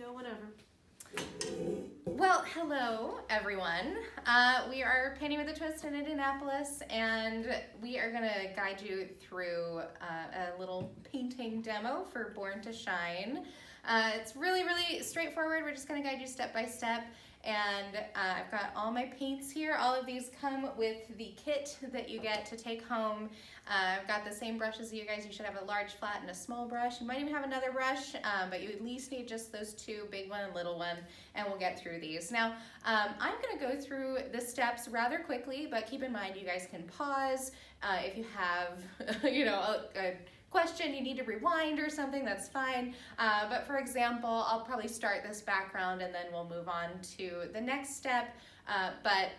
go, whatever. Well, hello everyone. We are painting with a twist in Indianapolis, and we are going to guide you through a little painting demo for Born to Shine. It's really straightforward. We're just going to guide you step by step, and I've got all my paints here. All of these come with the kit that you get to take home. I've got the same brushes as you guys. You should have a large flat and a small brush. You might even have another brush, but you at least need just those two, big one and little one, and we'll get through these. Now, I'm going to go through the steps rather quickly, but keep in mind you guys can pause if you have, a question, you need to rewind or something, that's fine. But for example, I'll probably start this background and then we'll move on to the next step. But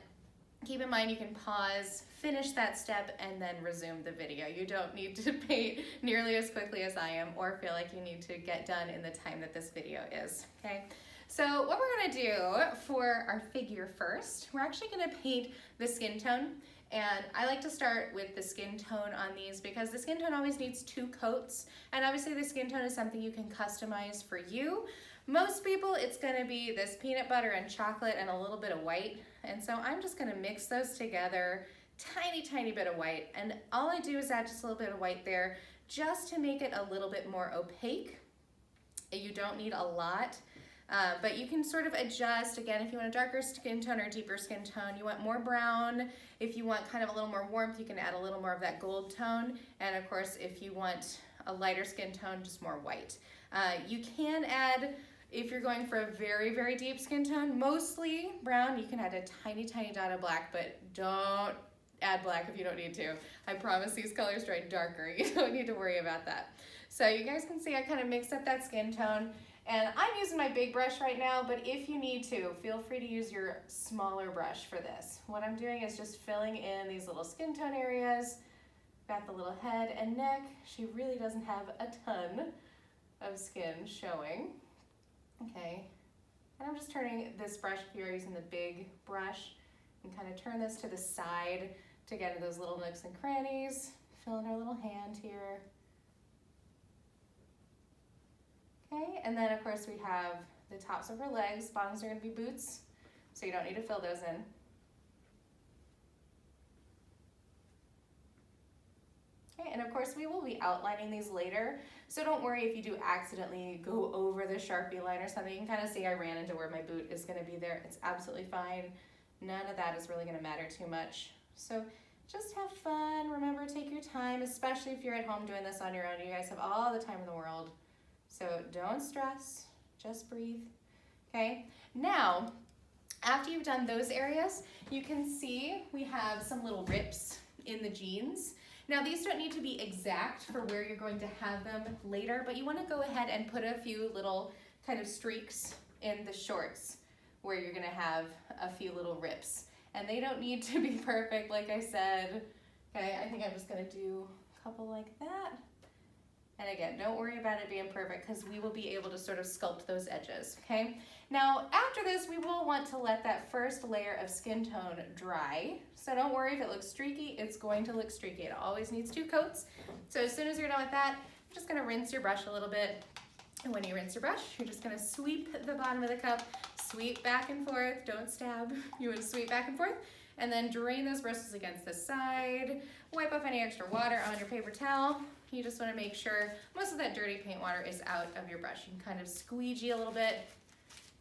keep in mind you can pause, finish that step, and then resume the video. You don't need to paint nearly as quickly as I am or feel like you need to get done in the time that this video is, okay? So what we're gonna do for our figure first, we're actually gonna paint the skin tone. And I like to start with the skin tone on these because the skin tone always needs two coats. And obviously the skin tone is something you can customize for you. Most people, it's gonna be this peanut butter and chocolate and a little bit of white. And so I'm just gonna mix those together, tiny bit of white. And all I do is add just a little bit of white there just to make it a little bit more opaque. You don't need a lot. But you can sort of adjust, again, if you want a darker skin tone or deeper skin tone, you want more brown. If you want kind of a little more warmth, you can add a little more of that gold tone. And of course, if you want a lighter skin tone, just more white. You can add, if you're going for a very deep skin tone, mostly brown, you can add a tiny dot of black, but don't add black if you don't need to. I promise these colors dry darker. You don't need to worry about that. So you guys can see I kind of mixed up that skin tone. And I'm using my big brush right now, but if you need to, feel free to use your smaller brush for this. What I'm doing is just filling in these little skin tone areas. Got the little head and neck. She really doesn't have a ton of skin showing. Okay, and I'm just turning this brush here using the big brush and kind of turn this to the side to get into those little nooks and crannies. Fill in her little hand here. Okay, and then of course we have the tops of her legs. Bottoms are going to be boots, so you don't need to fill those in. Okay, and of course we will be outlining these later, so don't worry if you do accidentally go over the Sharpie line or something. You can kind of see I ran into where my boot is going to be there. It's absolutely fine. None of that is really going to matter too much. So just have fun. Remember, take your time, especially if you're at home doing this on your own. You guys have all the time in the world. So don't stress, just breathe, okay? Now, after you've done those areas, you can see we have some little rips in the jeans. Now these don't need to be exact for where you're going to have them later, but you wanna go ahead and put a few little kind of streaks in the shorts where you're gonna have a few little rips. And they don't need to be perfect, like I said. Okay, I think I'm just gonna do a couple like that. And again, don't worry about it being perfect because we will be able to sort of sculpt those edges, okay? Now, after this, we will want to let that first layer of skin tone dry. So don't worry if it looks streaky, it's going to look streaky. It always needs two coats. So as soon as you're done with that, you're just gonna rinse your brush a little bit. And when you rinse your brush, you're just gonna sweep the bottom of the cup, sweep back and forth, don't stab. You wanna sweep back and forth, and then drain those bristles against the side. Wipe off any extra water on your paper towel. You just want to make sure most of that dirty paint water is out of your brush. You can kind of squeegee a little bit,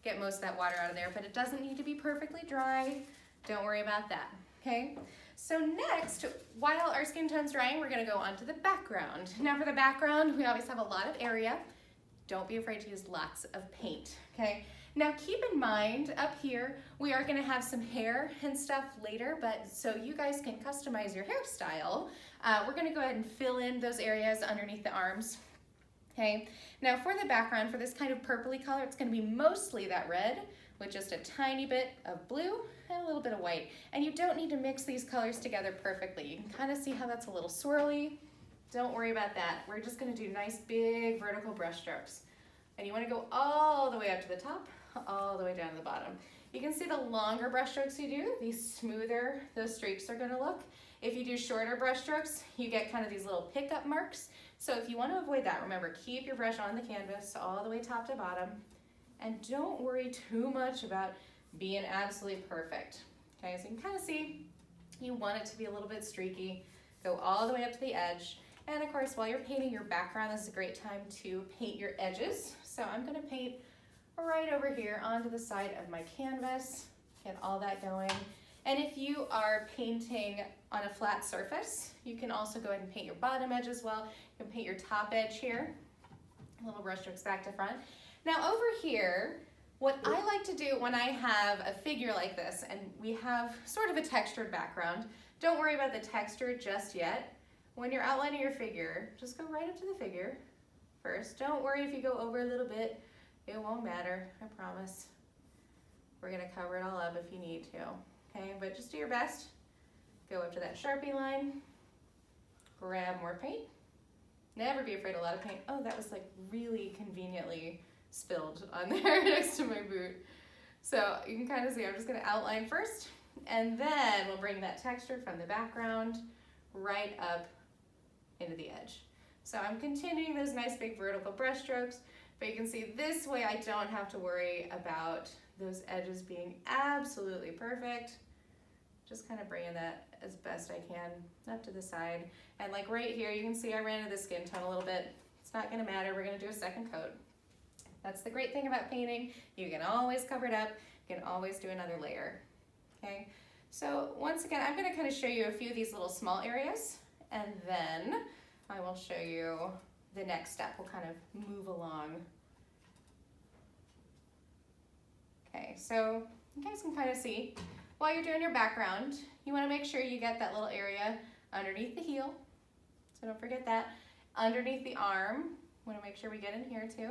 get most of that water out of there, but it doesn't need to be perfectly dry. Don't worry about that, okay? So next, while our skin tone's drying, we're gonna go on to the background. Now for the background, we always have a lot of area. Don't be afraid to use lots of paint, okay? Now keep in mind up here, we are gonna have some hair and stuff later, but so you guys can customize your hairstyle. We're gonna go ahead and fill in those areas underneath the arms, okay? Now for the background, for this kind of purpley color, it's gonna be mostly that red with just a tiny bit of blue and a little bit of white. And you don't need to mix these colors together perfectly. You can kind of see how that's a little swirly. Don't worry about that. We're just gonna do nice big vertical brush strokes. And you wanna go all the way up to the top, all the way down to the bottom. You can see the longer brush strokes you do, the smoother those streaks are gonna look. If you do shorter brush strokes, you get kind of these little pickup marks. So if you want to avoid that, remember, keep your brush on the canvas all the way top to bottom And don't worry too much about being absolutely perfect. Okay, so you can kind of see you want it to be a little bit streaky. Go all the way up to the edge. And of course, while you're painting your background, this is a great time to paint your edges. So I'm gonna paint right over here onto the side of my canvas. Get all that going. And if you are painting on a flat surface, you can also go ahead and paint your bottom edge as well. You can paint your top edge here. Little brush strokes back to front. Now over here, what I like to do when I have a figure like this and we have sort of a textured background, don't worry about the texture just yet. When you're outlining your figure, just go right up to the figure first. Don't worry if you go over a little bit. It won't matter, I promise. We're gonna cover it all up if you need to, okay? But just do your best. Go up to that Sharpie line, grab more paint. Never be afraid of a lot of paint. Oh, that was like really conveniently spilled on there next to my boot. So you can kind of see I'm just gonna outline first, and then we'll bring that texture from the background right up into the edge. So I'm continuing those nice big vertical brush strokes, but you can see this way I don't have to worry about those edges being absolutely perfect. Just kind of bringing that as best I can up to the side. And like right here, you can see I ran into the skin tone a little bit. It's not gonna matter, we're gonna do a second coat. That's the great thing about painting. You can always cover it up. You can always do another layer, okay? So once again, I'm gonna kind of show you a few of these little small areas, and then I will show you the next step. We'll kind of move along. Okay, so you guys can kind of see, while you're doing your background, you wanna make sure you get that little area underneath the heel. So don't forget that. Underneath the arm, wanna make sure we get in here too.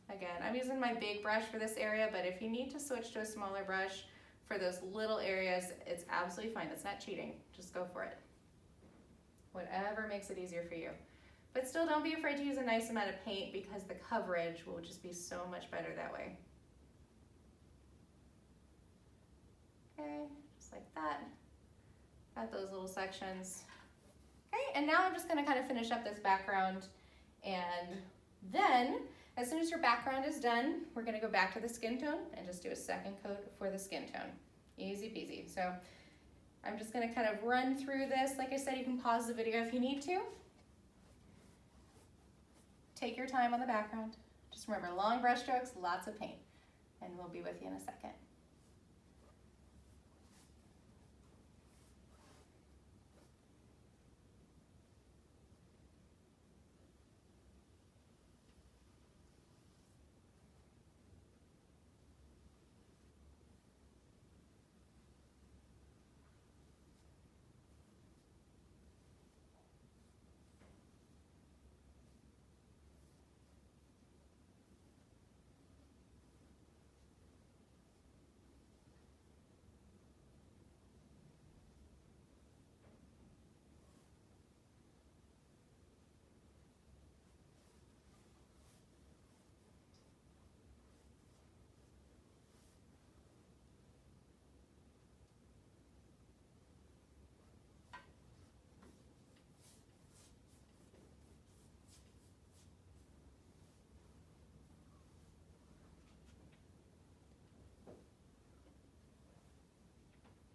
Again, I'm using my big brush for this area, but if you need to switch to a smaller brush for those little areas, it's absolutely fine. That's not cheating. Just go for it. Whatever makes it easier for you. But still, don't be afraid to use a nice amount of paint because the coverage will just be so much better that way. Okay, just like that. Got those little sections. Okay, and now I'm just gonna kind of finish up this background, and then as soon as your background is done, we're gonna go back to the skin tone and just do a second coat for the skin tone. Easy peasy. So I'm just gonna kind of run through this. Like I said, you can pause the video if you need to. Take your time on the background. Just remember, long brush strokes, lots of paint, and we'll be with you in a second.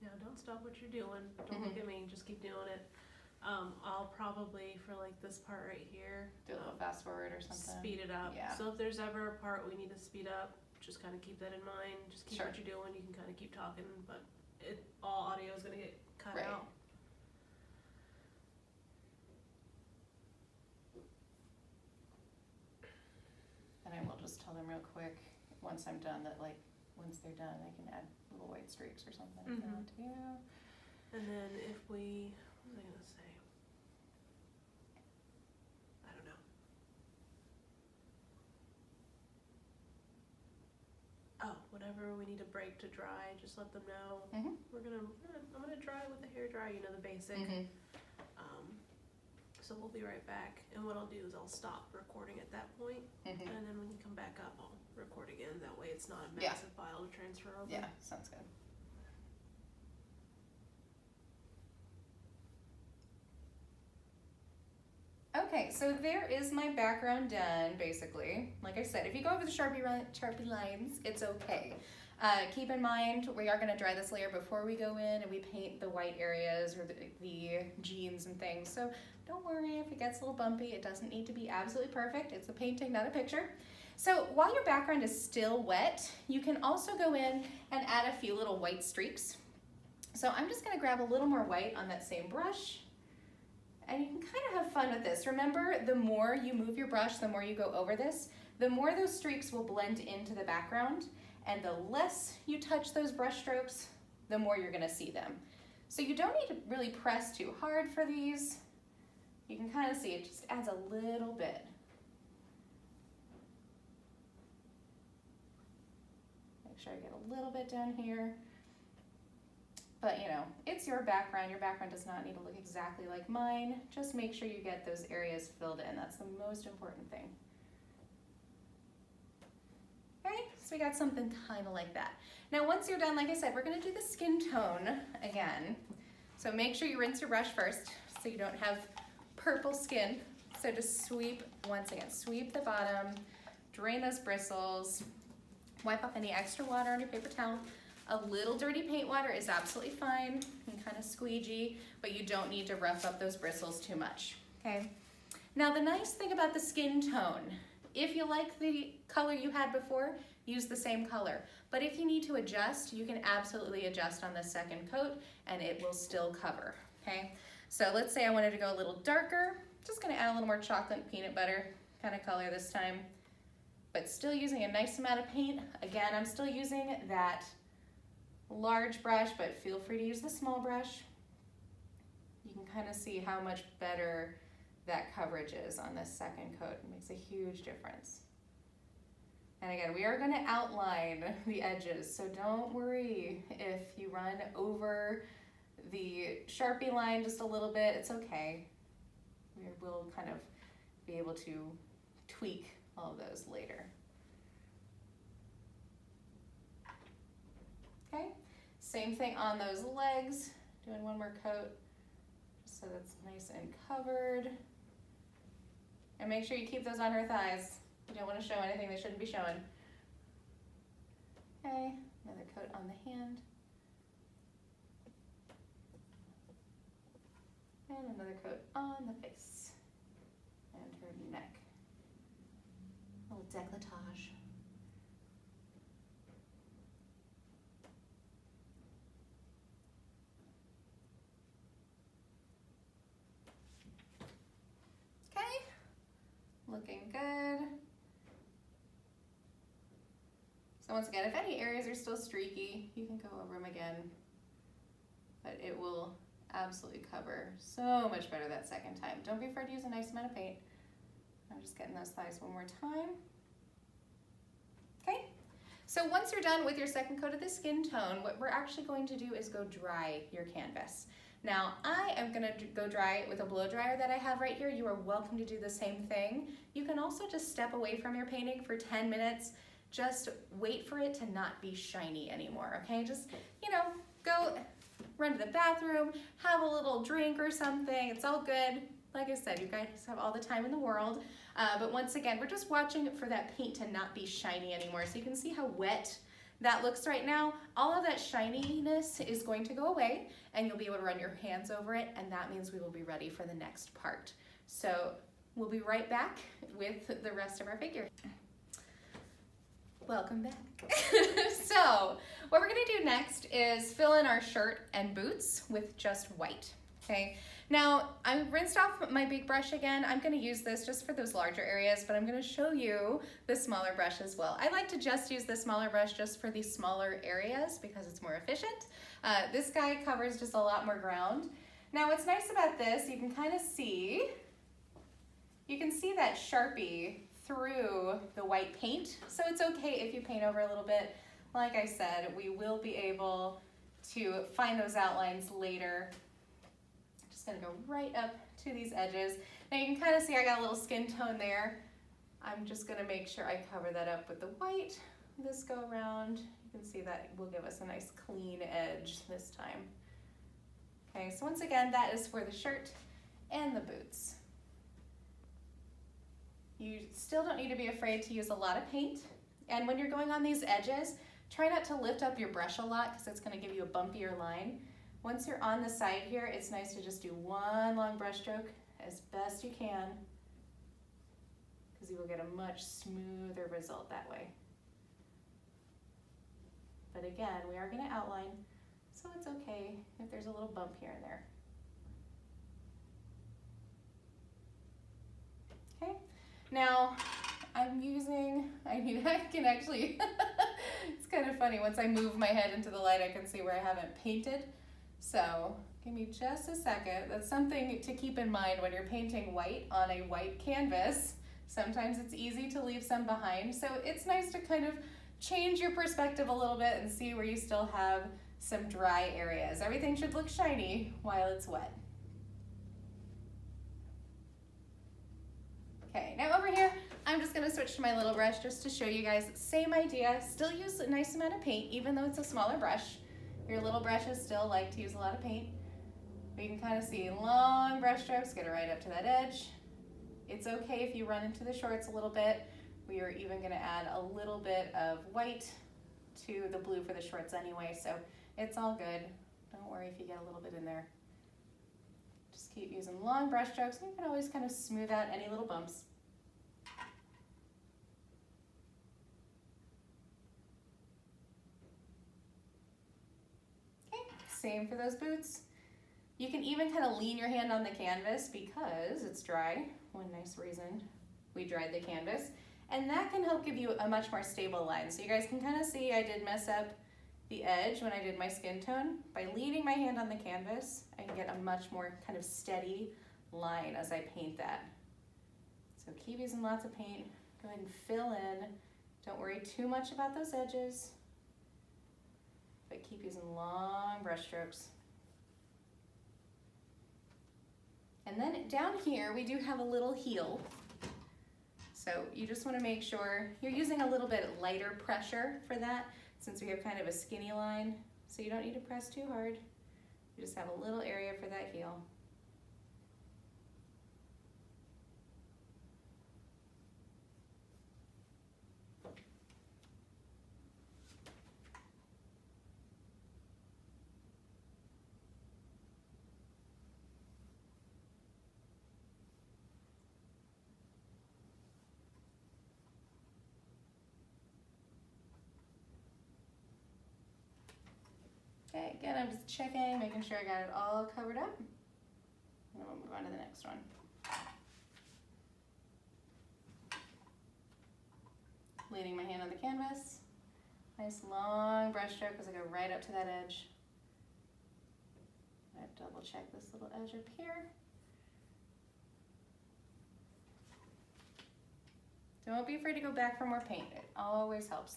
Yeah, don't stop what you're doing. Don't look at me, just keep doing it. I'll probably, for like this part right here, Do a little fast forward or something. speed it up. Yeah. So if there's ever a part we need to speed up, just kind of keep that in mind. Just keep Sure. what you're doing. You can kind of keep talking, but all audio is gonna get cut Right. out. And I will just tell them real quick, once I'm done, that like, once they're done, I can add little white streaks or something if they want to. And then if we, what was I gonna say? I don't know. Oh, whatever we need a break to dry, just let them know. Mhm. I'm gonna dry with the hair dryer, you know, the basic. Mhm. So we'll be right back, and what I'll do is I'll stop recording at that point, Mhm. and then when you come back up, I'll record again. That way it's not a Yeah. massive file to transfer over. Yeah, sounds good. Okay, so there is my background done, basically. Like I said, if you go over the Sharpie lines, it's okay. Keep in mind, we are gonna dry this layer before we go in and we paint the white areas or the jeans and things. So don't worry if it gets a little bumpy. It doesn't need to be absolutely perfect. It's a painting, not a picture. So while your background is still wet, you can also go in and add a few little white streaks. So I'm just gonna grab a little more white on that same brush. And you can kind of have fun with this. Remember, the more you move your brush, the more you go over this, the more those streaks will blend into the background, and the less you touch those brush strokes, the more you're gonna see them. So you don't need to really press too hard for these. You can kind of see it just adds a little bit. Make sure I get a little bit down here. But you know, it's your background. Your background does not need to look exactly like mine. Just make sure you get those areas filled in. That's the most important thing. Okay, so we got something kind of like that. Now once you're done, like I said, we're gonna do the skin tone again. So make sure you rinse your brush first so you don't have purple skin. So just sweep, once again, sweep the bottom, drain those bristles, wipe off any extra water on your paper towel. A little dirty paint water is absolutely fine and kind of squeegee, but you don't need to rough up those bristles too much, okay? Now the nice thing about the skin tone, if you like the color you had before, use the same color. But if you need to adjust, you can absolutely adjust on the second coat and it will still cover, okay? So let's say I wanted to go a little darker, just gonna add a little more chocolate and peanut butter kind of color this time, but still using a nice amount of paint. Again, I'm still using that large brush, but feel free to use the small brush. You can kind of see how much better that coverage is on this second coat. It makes a huge difference. And again, we are going to outline the edges, so don't worry if you run over the Sharpie line just a little bit. It's okay. We will kind of be able to tweak all of those later. Okay, same thing on those legs, doing one more coat, just so that's nice and covered. And make sure you keep those on her thighs. You don't want to show anything they shouldn't be showing. Okay, another coat on the hand. And another coat on the face and her neck. A little décolletage. Looking good. So once again, if any areas are still streaky, you can go over them again, but it will absolutely cover so much better that second time. Don't be afraid to use a nice amount of paint. I'm just getting those thighs one more time. Okay, so once you're done with your second coat of the skin tone, what we're actually going to do is go dry your canvas. Now, I am gonna go dry it with a blow dryer that I have right here. You are welcome to do the same thing. You can also just step away from your painting for 10 minutes. Just wait for it to not be shiny anymore, okay? Just, you know, go run to the bathroom, have a little drink or something. It's all good. Like I said, you guys have all the time in the world. But once again, we're just watching for that paint to not be shiny anymore. So you can see how wet that looks right now. All of that shininess is going to go away and you'll be able to run your hands over it, and that means we will be ready for the next part. So we'll be right back with the rest of our figure. Welcome back. So what we're gonna do next is fill in our shirt and boots with just white, okay? Now, I rinsed off my big brush again. I'm gonna use this just for those larger areas, but I'm gonna show you the smaller brush as well. I like to just use the smaller brush just for these smaller areas because it's more efficient. This guy covers just a lot more ground. Now, what's nice about this, you can kind of see, that Sharpie through the white paint. So it's okay if you paint over a little bit. Like I said, we will be able to find those outlines later. Just gonna go right up to these edges. Now you can kind of see I got a little skin tone there. I'm just gonna make sure I cover that up with the white this go around. You can see that will give us a nice clean edge this time. Okay, so once again, that is for the shirt and the boots. You still don't need to be afraid to use a lot of paint. And when you're going on these edges, try not to lift up your brush a lot because it's going to give you a bumpier line. Once you're on the side here, it's nice to just do one long brush stroke as best you can because you will get a much smoother result that way. But again, we are going to outline, so it's okay if there's a little bump here and there. Okay, now I'm using, I can actually, it's kind of funny, once I move my head into the light I can see where I haven't painted. So give me just a second. That's something to keep in mind when you're painting white on a white canvas. Sometimes it's easy to leave some behind, so it's nice to kind of change your perspective a little bit and see where you still have some dry areas. Everything should look shiny while it's wet. Okay, now over here, I'm just gonna switch to my little brush just to show you guys, same idea, still use a nice amount of paint, even though it's a smaller brush. Your little brushes still like to use a lot of paint. But you can kind of see long brush strokes, get it right up to that edge. It's okay if you run into the shorts a little bit. We are even gonna add a little bit of white to the blue for the shorts anyway, so it's all good. Don't worry if you get a little bit in there. Just keep using long brush strokes, and you can always kind of smooth out any little bumps. Okay, same for those boots. You can even kind of lean your hand on the canvas because it's dry. One nice reason we dried the canvas. And that can help give you a much more stable line. So you guys can kind of see I did mess up the edge when I did my skin tone. By leaning my hand on the canvas, I can get a much more kind of steady line as I paint that. So keep using lots of paint. Go ahead and fill in. Don't worry too much about those edges, but keep using long brush strokes. And then down here, we do have a little heel. So you just want to make sure you're using a little bit lighter pressure for that, since we have kind of a skinny line. So you don't need to press too hard. You just have a little area for that heel. Okay, again, I'm just checking, making sure I got it all covered up. And then we'll move on to the next one. Leaning my hand on the canvas. Nice long brush stroke as I go right up to that edge. I double check this little edge up here. Don't be afraid to go back for more paint. It always helps.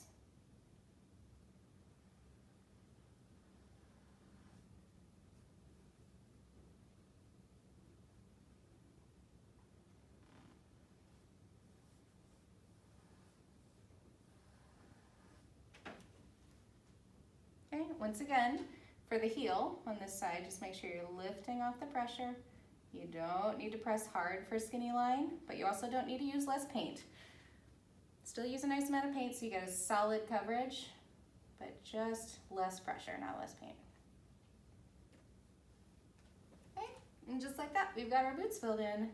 Okay, once again, for the heel on this side, just make sure you're lifting off the pressure. You don't need to press hard for a skinny line, but you also don't need to use less paint. Still use a nice amount of paint so you get a solid coverage, but just less pressure, not less paint. Okay, and just like that, we've got our boots filled in.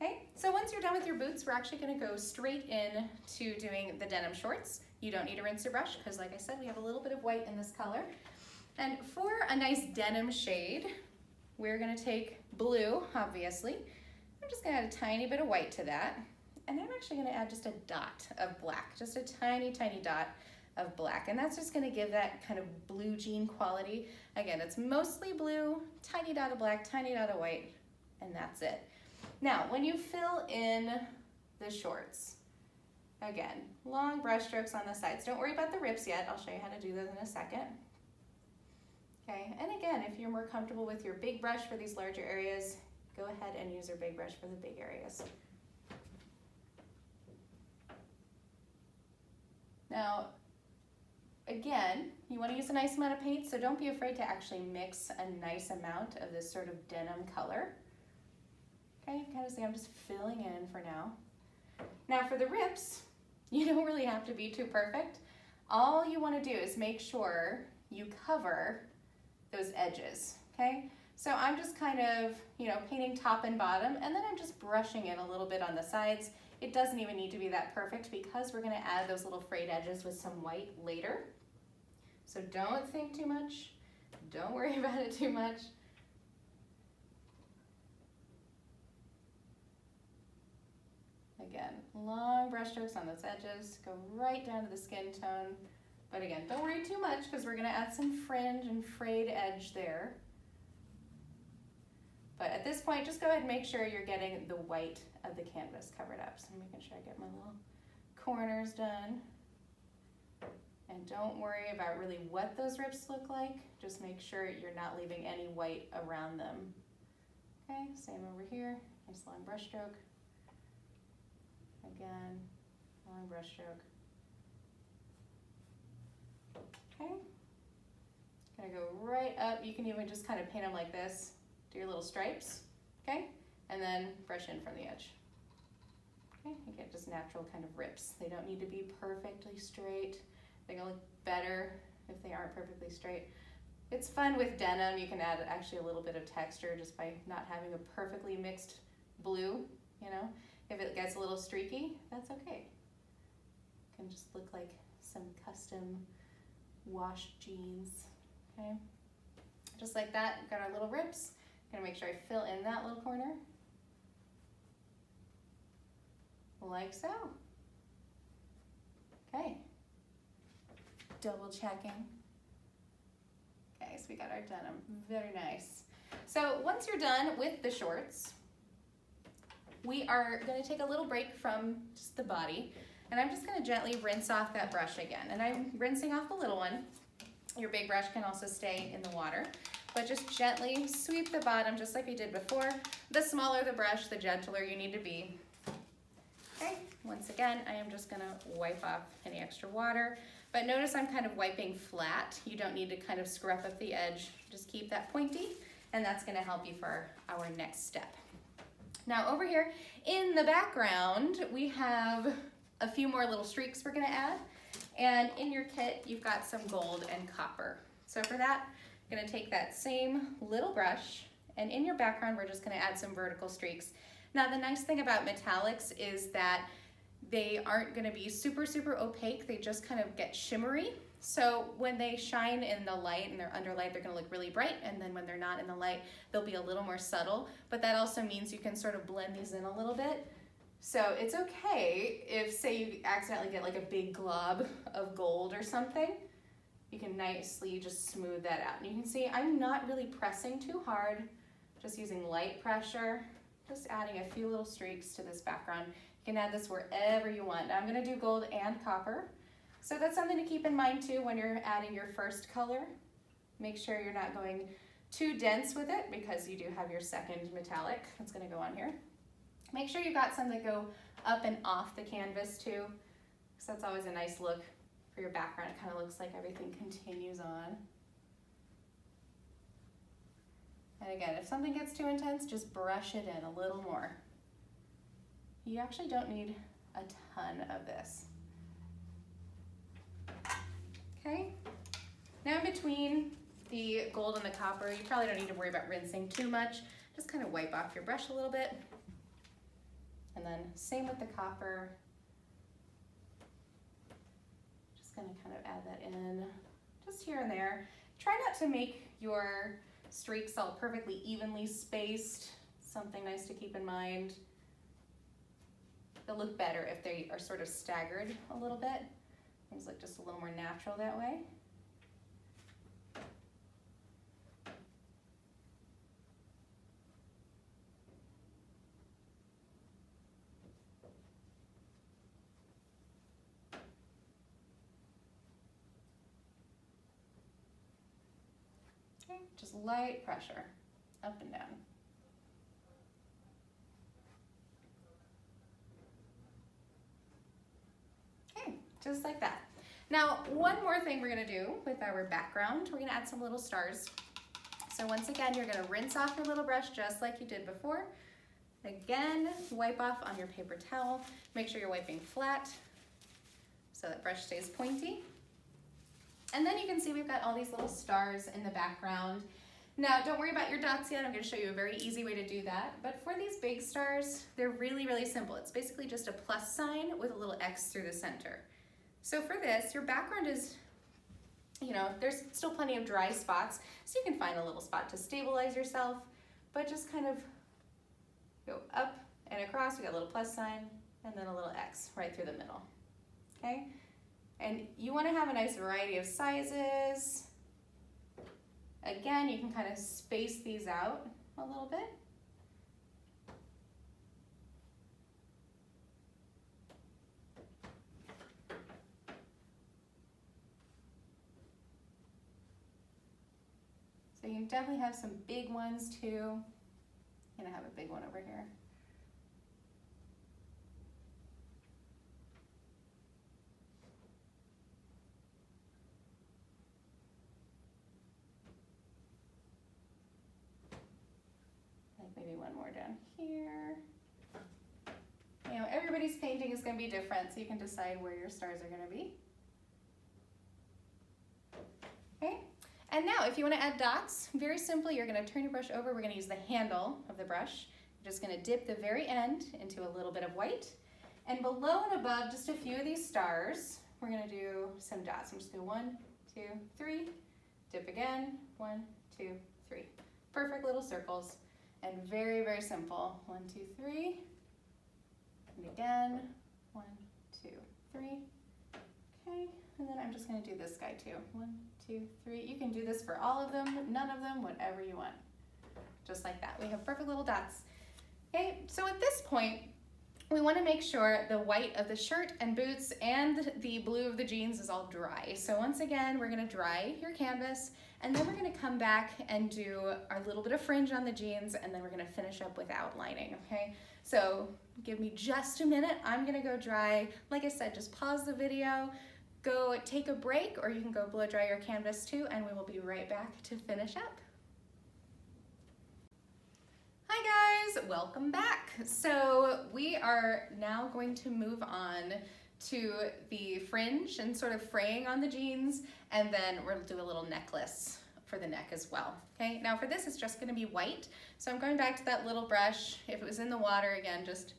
Okay, so once you're done with your boots, we're actually gonna go straight in to doing the denim shorts. You don't need to rinse your brush because, like I said, we have a little bit of white in this color. And for a nice denim shade, we're gonna take blue, obviously. I'm just gonna add a tiny bit of white to that. And I'm actually gonna add just a dot of black, just a tiny, tiny dot of black. And that's just gonna give that kind of blue jean quality. Again, it's mostly blue, tiny dot of black, tiny dot of white, and that's it. Now, when you fill in the shorts, again, long brush strokes on the sides. Don't worry about the rips yet. I'll show you how to do those in a second. Okay, and again, if you're more comfortable with your big brush for these larger areas, go ahead and use your big brush for the big areas. Now, again, you want to use a nice amount of paint, so don't be afraid to actually mix a nice amount of this sort of denim color. Okay, you kind of see I'm just filling in for now. Now for the rips, you don't really have to be too perfect. All you want to do is make sure you cover those edges, okay? So I'm just kind of, painting top and bottom, and then I'm just brushing it a little bit on the sides. It doesn't even need to be that perfect because we're gonna add those little frayed edges with some white later. So don't think too much. Don't worry about it too much. Again, long brush strokes on those edges, go right down to the skin tone. But again, don't worry too much because we're gonna add some fringe and frayed edge there. But at this point, just go ahead and make sure you're getting the white of the canvas covered up. So I'm making sure I get my little corners done. And don't worry about really what those rips look like. Just make sure you're not leaving any white around them. Okay, same over here. Nice long brush stroke. Again, long brush stroke. Okay, gonna go right up. You can even just kind of paint them like this. Do your little stripes, okay? And then brush in from the edge. Okay, you get just natural kind of rips. They don't need to be perfectly straight. They're gonna look better if they aren't perfectly straight. It's fun with denim. You can add actually a little bit of texture just by not having a perfectly mixed blue, If it gets a little streaky, that's okay. It can just look like some custom washed jeans, okay? Just like that, we've got our little rips. Gonna make sure I fill in that little corner. Like so. Okay. Double checking. Okay, so we got our denim, very nice. So once you're done with the shorts, we are gonna take a little break from just the body, and I'm just gonna gently rinse off that brush again. And I'm rinsing off the little one. Your big brush can also stay in the water, but just gently sweep the bottom just like we did before. The smaller the brush, the gentler you need to be. Okay, once again, I am just gonna wipe off any extra water, but notice I'm kind of wiping flat. You don't need to kind of scrub up the edge. Just keep that pointy, and that's gonna help you for our next step. Now over here in the background, we have a few more little streaks we're gonna add. And in your kit, you've got some gold and copper. So for that, I'm gonna take that same little brush, and in your background, we're just gonna add some vertical streaks. Now, the nice thing about metallics is that they aren't gonna be super, super opaque. They just kind of get shimmery. So when they shine in the light and they're under light, they're gonna look really bright. And then when they're not in the light, they'll be a little more subtle. But that also means you can sort of blend these in a little bit. So it's okay if, say, you accidentally get like a big glob of gold or something, you can nicely just smooth that out. And you can see I'm not really pressing too hard, just using light pressure, just adding a few little streaks to this background. You can add this wherever you want. Now I'm gonna do gold and copper. So that's something to keep in mind too when you're adding your first color. Make sure you're not going too dense with it because you do have your second metallic that's gonna go on here. Make sure you got some that go up and off the canvas too, because that's always a nice look for your background. It kind of looks like everything continues on. And again, if something gets too intense, just brush it in a little more. You actually don't need a ton of this. Okay, now in between the gold and the copper, you probably don't need to worry about rinsing too much. Just kind of wipe off your brush a little bit. And then same with the copper. Just gonna kind of add that in just here and there. Try not to make your streaks all perfectly evenly spaced. Something nice to keep in mind. They'll look better if they are sort of staggered a little bit. Things look just a little more natural that way. Okay, just light pressure, up and down. Okay, just like that. Now, one more thing we're gonna do with our background, we're gonna add some little stars. So once again, you're gonna rinse off your little brush just like you did before. Again, wipe off on your paper towel. Make sure you're wiping flat so that brush stays pointy. And then you can see we've got all these little stars in the background. Now, don't worry about your dots yet. I'm going to show you a very easy way to do that. But for these big stars, they're really, really simple. It's basically just a plus sign with a little X through the center. So for this, your background is, you know, there's still plenty of dry spots, so you can find a little spot to stabilize yourself, but just kind of go up and across. We got a little plus sign and then a little X right through the middle, okay? And you want to have a nice variety of sizes. Again, you can kind of space these out a little bit. So you can definitely have some big ones too. I'm gonna have a big one over here. Maybe one more down here. You know, everybody's painting is going to be different, so you can decide where your stars are going to be. Okay, and now if you want to add dots, very simply, you're going to turn your brush over. We're going to use the handle of the brush. You're just going to dip the very end into a little bit of white. And below and above just a few of these stars, we're going to do some dots. I'm just going to 1, 2, 3, dip again, 1, 2, 3. Perfect little circles. And very, very simple. 1, 2, 3. And again, 1, 2, 3. Okay, and then I'm just going to do this guy too. 1, 2, 3. You can do this for all of them, none of them, whatever you want. Just like that. We have perfect little dots. Okay, so at this point, we want to make sure the white of the shirt and boots and the blue of the jeans is all dry. So once again, we're going to dry your canvas, and then we're going to come back and do our little bit of fringe on the jeans, and then we're going to finish up with outlining, okay? So give me just a minute. I'm going to go dry. Like I said, just pause the video, go take a break, or you can go blow dry your canvas too, and we will be right back to finish up. Hi guys, welcome back. So we are now going to move on to the fringe and sort of fraying on the jeans, and then we'll do a little necklace for the neck as well. Okay, now for this it's just going to be white. So I'm going back to that little brush. If it was in the water, again, just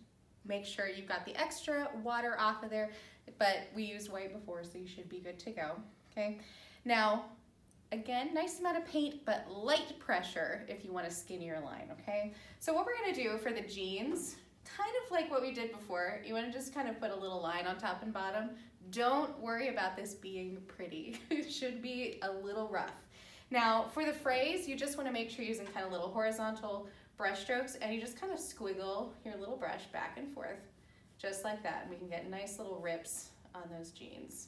make sure you've got the extra water off of there, but we used white before, so you should be good to go. Okay, now again, nice amount of paint, but light pressure if you want a skinnier line, okay? So what we're gonna do for the jeans, kind of like what we did before, you wanna just kind of put a little line on top and bottom. Don't worry about this being pretty. It should be a little rough. Now, for the frays, you just wanna make sure you're using kind of little horizontal brush strokes, and you just kind of squiggle your little brush back and forth, just like that. And we can get nice little rips on those jeans,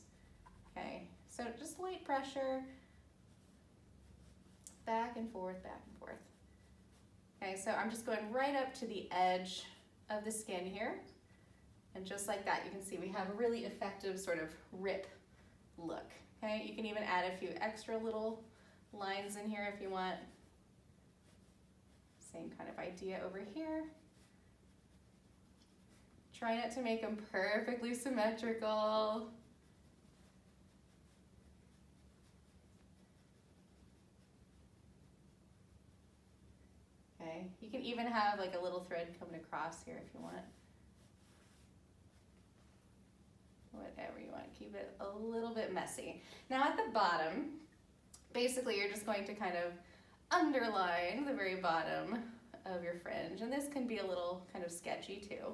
okay? So just light pressure, back and forth, back and forth. Okay, so I'm just going right up to the edge of the skin here. And just like that, you can see we have a really effective sort of rip look. Okay, you can even add a few extra little lines in here if you want. Same kind of idea over here. Try not to make them perfectly symmetrical. Okay, you can even have like a little thread coming across here if you want. Whatever you want, keep it a little bit messy. Now at the bottom, basically you're just going to kind of underline the very bottom of your fringe, and this can be a little kind of sketchy too.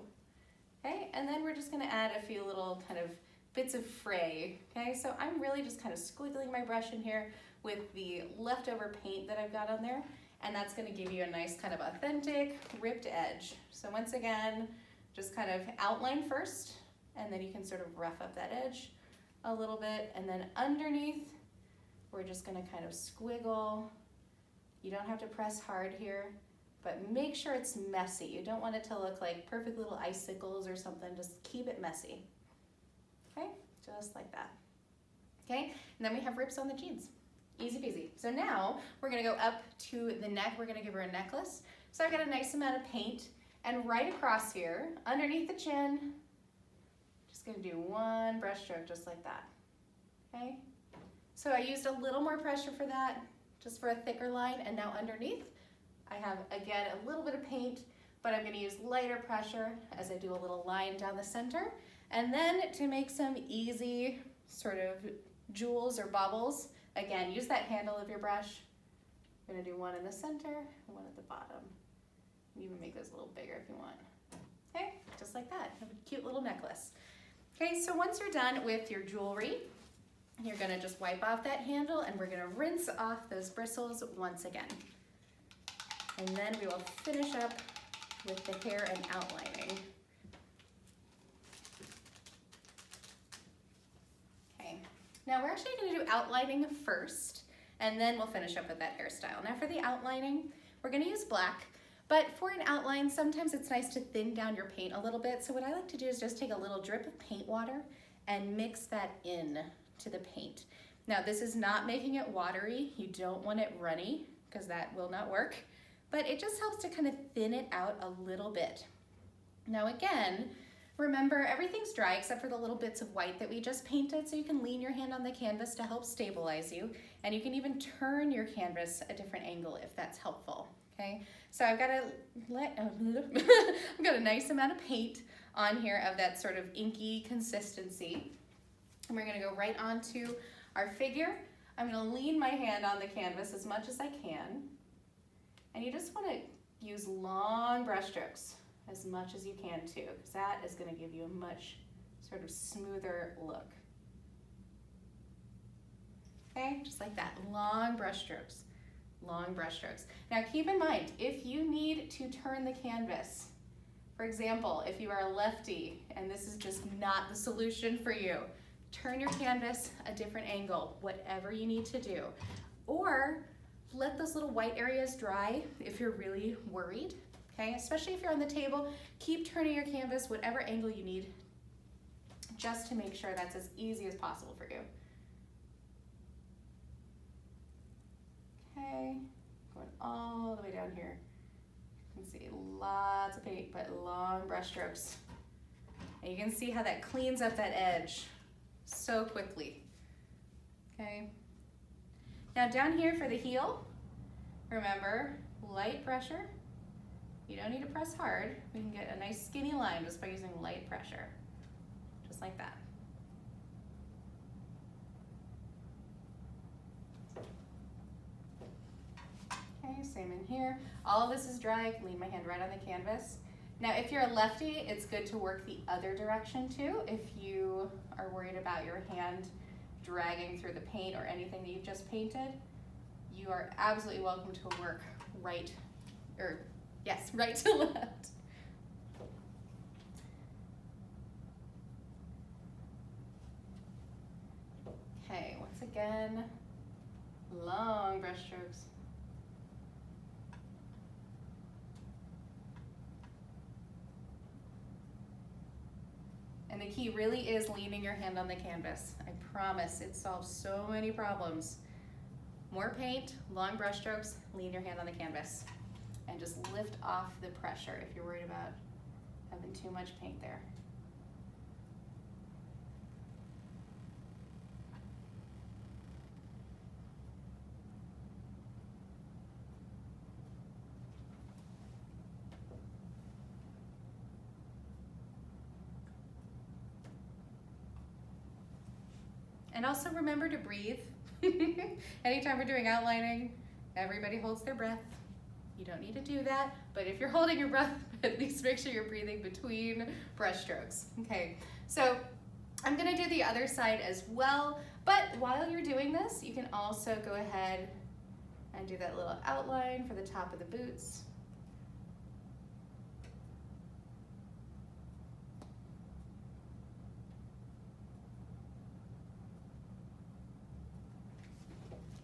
Okay, and then we're just gonna add a few little kind of bits of fray. Okay, so I'm really just kind of squiggling my brush in here with the leftover paint that I've got on there, and that's gonna give you a nice kind of authentic ripped edge. So once again, just kind of outline first, and then you can sort of rough up that edge a little bit, and then underneath, we're just gonna kind of squiggle. You don't have to press hard here, but make sure it's messy. You don't want it to look like perfect little icicles or something. Just keep it messy. Okay, just like that. Okay, and then we have rips on the jeans. Easy peasy. So now we're gonna go up to the neck. We're gonna give her a necklace. So I've got a nice amount of paint, And right across here, underneath the chin, just gonna do one brush stroke just like that, okay? So I used a little more pressure for that, just for a thicker line, and now underneath, I have, again, a little bit of paint, but I'm gonna use lighter pressure as I do a little line down the center. And then to make some easy sort of jewels or bubbles, again, use that handle of your brush. I'm gonna do one in the center and one at the bottom. You can even make those a little bigger if you want. Okay, just like that, have a cute little necklace. Okay, so once you're done with your jewelry, you're gonna just wipe off that handle and we're gonna rinse off those bristles once again. And then we will finish up with the hair and outlining. Okay, now we're actually gonna do outlining first, and then we'll finish up with that hairstyle. Now for the outlining, we're gonna use black, but for an outline, sometimes it's nice to thin down your paint a little bit. So what I like to do is just take a little drip of paint water and mix that in to the paint. Now this is not making it watery. You don't want it runny because that will not work, but it just helps to kind of thin it out a little bit. Now again, remember everything's dry except for the little bits of white that we just painted, so you can lean your hand on the canvas to help stabilize you, and you can even turn your canvas a different angle if that's helpful. Okay, so I've got I've got a nice amount of paint on here of that sort of inky consistency. And we're gonna go right onto our figure. I'm gonna lean my hand on the canvas as much as I can. And you just wanna use long brush strokes as much as you can too, because that is gonna give you a much sort of smoother look. Okay, just like that, long brush strokes. Long brush strokes. Now keep in mind, if you need to turn the canvas, for example, if you are a lefty and this is just not the solution for you, turn your canvas a different angle, whatever you need to do. Or let those little white areas dry if you're really worried, okay? Especially if you're on the table, keep turning your canvas whatever angle you need, just to make sure that's as easy as possible for you. Okay, going all the way down here. You can see lots of paint, but long brush strokes. And you can see how that cleans up that edge so quickly. Okay. Now down here for the heel, remember, light pressure. You don't need to press hard. We can get a nice skinny line just by using light pressure, just like that. Okay, same in here. All of this is dry. I can lean my hand right on the canvas. Now, if you're a lefty, it's good to work the other direction too. If you are worried about your hand dragging through the paint or anything that you've just painted, you are absolutely welcome to work right to left. Okay, once again, long brush strokes. And the key really is leaning your hand on the canvas. I promise it solves so many problems. More paint, long brush strokes, lean your hand on the canvas. And just lift off the pressure if you're worried about having too much paint there. And also remember to breathe. Anytime we're doing outlining, everybody holds their breath. You don't need to do that, but if you're holding your breath, at least make sure you're breathing between brush strokes. Okay, so I'm gonna do the other side as well, but while you're doing this, you can also go ahead and do that little outline for the top of the boots.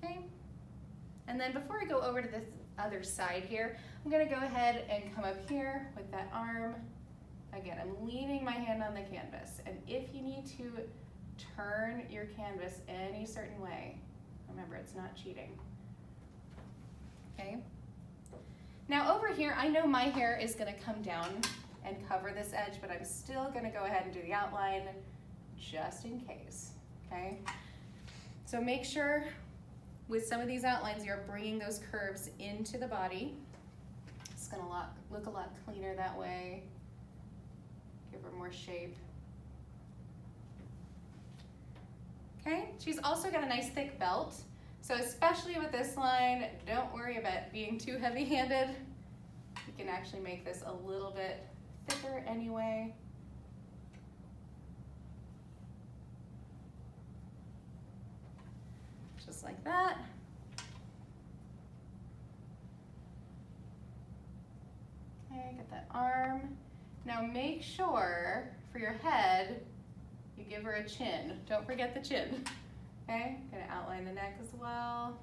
Okay, and then before I go over to this other side here, I'm gonna go ahead and come up here with that arm. Again, I'm leaning my hand on the canvas, and if you need to turn your canvas any certain way, remember it's not cheating. Okay, Now over here, I know my hair is gonna come down and cover this edge, but I'm still gonna go ahead and do the outline just in case, okay? So make sure with some of these outlines, you're bringing those curves into the body. It's gonna look a lot cleaner that way. Give her more shape. Okay, she's also got a nice thick belt. So especially with this line, don't worry about being too heavy-handed. You can actually make this a little bit thicker anyway. Just like that. Okay, get that arm. Now make sure for your head, you give her a chin. Don't forget the chin. Okay, gonna outline the neck as well.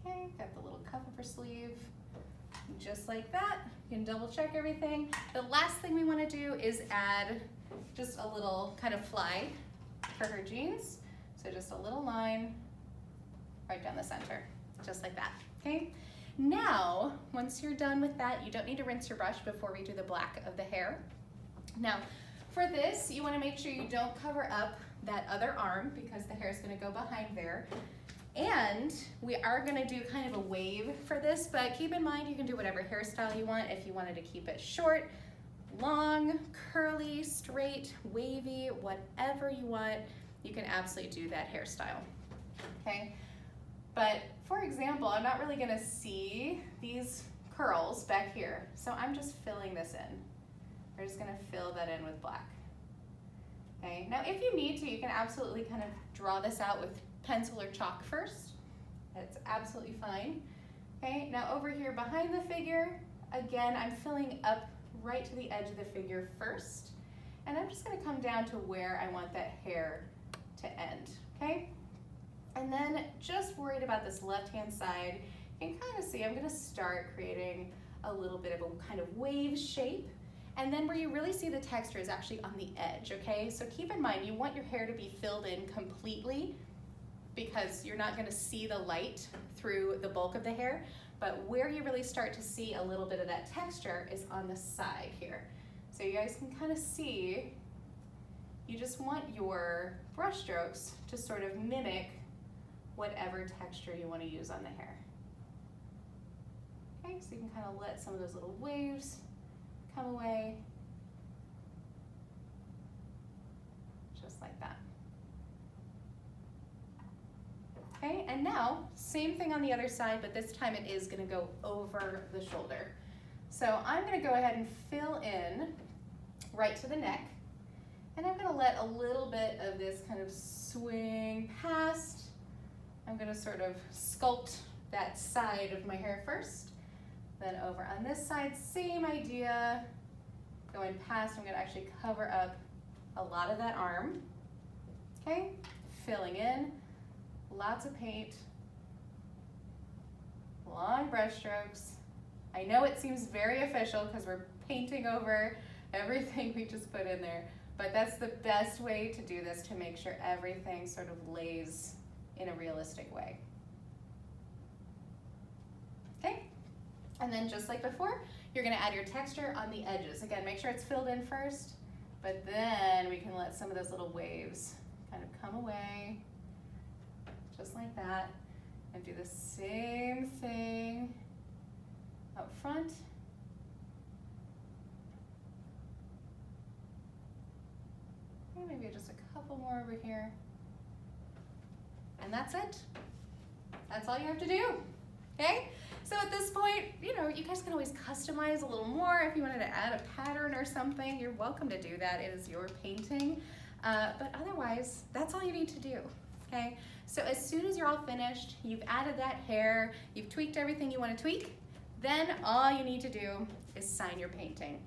Okay, got the little cuff of her sleeve. Just like that. You can double check everything. The last thing we want to do is add just a little kind of fly for her jeans. So just a little line right down the center, just like that, okay? Now, once you're done with that, you don't need to rinse your brush before we do the black of the hair. Now, for this, you want to make sure you don't cover up that other arm because the hair is going to go behind there. And we are gonna do kind of a wave for this, but keep in mind you can do whatever hairstyle you want. If you wanted to keep it short, long, curly, straight, wavy, whatever you want, you can absolutely do that hairstyle, okay? But for example, I'm not really gonna see these curls back here, so I'm just filling this in. We're just gonna fill that in with black, okay? Now if you need to, you can absolutely kind of draw this out with pencil or chalk first. That's absolutely fine. Okay, now over here behind the figure, again, I'm filling up right to the edge of the figure first, and I'm just gonna come down to where I want that hair to end, okay? And then just worried about this left-hand side, you can kind of see I'm gonna start creating a little bit of a kind of wave shape, and then where you really see the texture is actually on the edge, okay? So keep in mind, you want your hair to be filled in completely because you're not gonna see the light through the bulk of the hair, but where you really start to see a little bit of that texture is on the side here. So you guys can kind of see, you just want your brush strokes to sort of mimic whatever texture you want to use on the hair. Okay, so you can kind of let some of those little waves come away, just like that. Okay, and now, same thing on the other side, but this time it is gonna go over the shoulder. So I'm gonna go ahead and fill in right to the neck, and I'm gonna let a little bit of this kind of swing past. I'm gonna sort of sculpt that side of my hair first, then over on this side, same idea. Going past, I'm gonna actually cover up a lot of that arm. Okay, filling in. Lots of paint, long brush strokes. I know it seems very official because we're painting over everything we just put in there, but that's the best way to do this to make sure everything sort of lays in a realistic way. Okay, and then just like before, you're gonna add your texture on the edges. Again, make sure it's filled in first, but then we can let some of those little waves kind of come away. Just like that, and do the same thing up front. And maybe just a couple more over here. And that's it. That's all you have to do, okay? So at this point, you know, you guys can always customize a little more. If you wanted to add a pattern or something, you're welcome to do that. It is your painting. But otherwise, that's all you need to do, okay? So as soon as you're all finished, you've added that hair, you've tweaked everything you want to tweak, then all you need to do is sign your painting.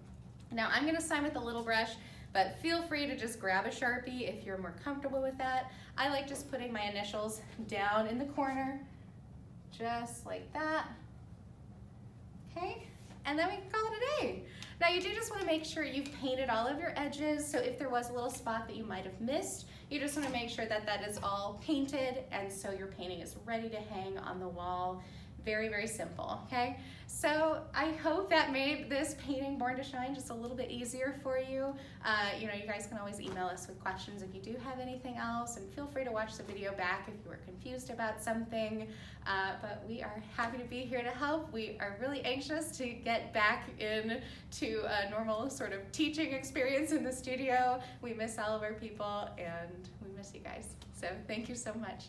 Now I'm going to sign with a little brush, but feel free to just grab a Sharpie if you're more comfortable with that. I like just putting my initials down in the corner, just like that. Okay, and then we can call it a day. Now you do just want to make sure you've painted all of your edges, so if there was a little spot that you might have missed, you just want to make sure that that is all painted, and so your painting is ready to hang on the wall. Very, very simple, okay? So I hope that made this painting Born to Shine just a little bit easier for you. You know, you guys can always email us with questions if you do have anything else, and feel free to watch the video back if you were confused about something. But we are happy to be here to help. We are really anxious to get back into a normal sort of teaching experience in the studio. We miss all of our people, and we miss you guys. So thank you so much.